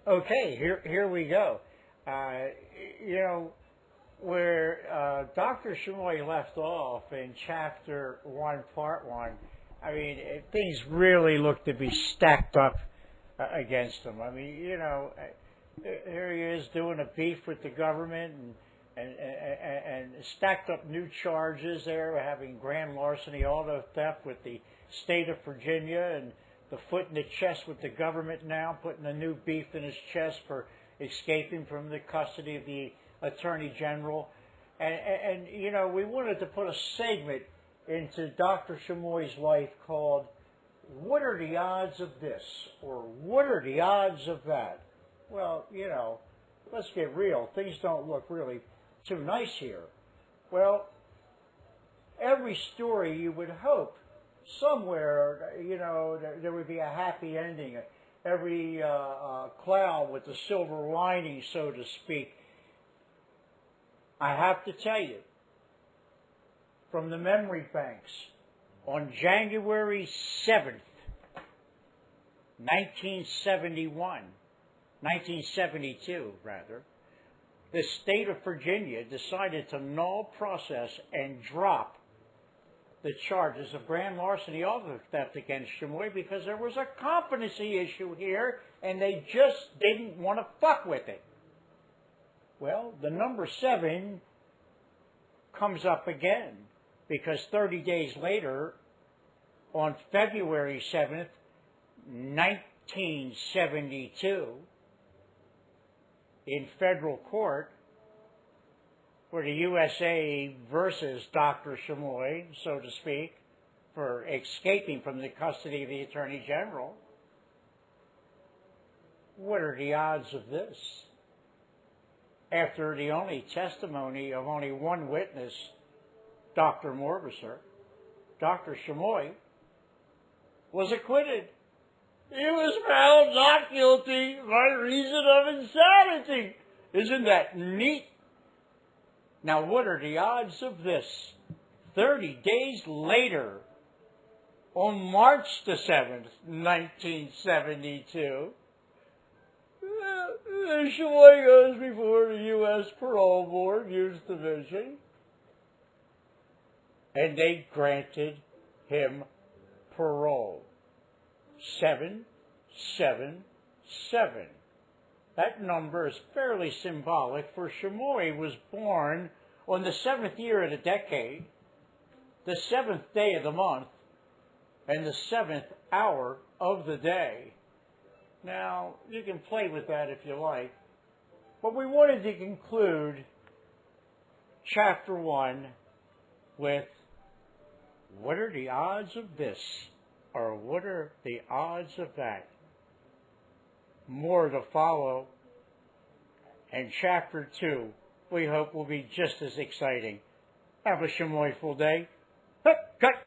Okay, here we go. Uh, you know, where Dr. Shumoy left off in Chapter 1, Part 1, I mean, things really look to be stacked up against him. I mean, here he is doing a beef with the government and stacked up new charges there, having grand larceny, auto theft with the state of Virginia, and the foot in the chest with the government now, putting a new beef in his chest for escaping from the custody of the Attorney General. And we wanted to put a segment into Dr. Shumoy's life called "What are the odds of this?" or "What are the odds of that?" Well, let's get real. Things don't look really too nice here. Well, every story you would hope somewhere, there would be a happy ending. Every cloud with a silver lining, so to speak. I have to tell you, from the memory banks, on January 7th, 1972, the state of Virginia decided to null process and drop the charges of grand larceny, auto theft against Shumoy because there was a competency issue here and they just didn't want to fuck with it. Well, the number 7 comes up again because 30 days later, on February 7th, 1972, in federal court, for the USA versus Dr. Shumoy, so to speak, for escaping from the custody of the Attorney General. What are the odds of this? After the only testimony of only one witness, Dr. Morvisser, Dr. Shumoy was acquitted. He was found not guilty by reason of insanity. Isn't that neat? Now, what are the odds of this? 30 days later, on March the 7th, 1972, Shumoy goes before the U.S. Parole Board, Youth Division, and they granted him parole. 777. That number is fairly symbolic, for Shumoy was born on the 7th year of the decade, the 7th day of the month, and the 7th hour of the day. Now, you can play with that if you like, but we wanted to conclude Chapter 1 with, what are the odds of this? Or what are the odds of that? More to follow. And Chapter 2, we hope, will be just as exciting. Have a Shumoyful day. Cut!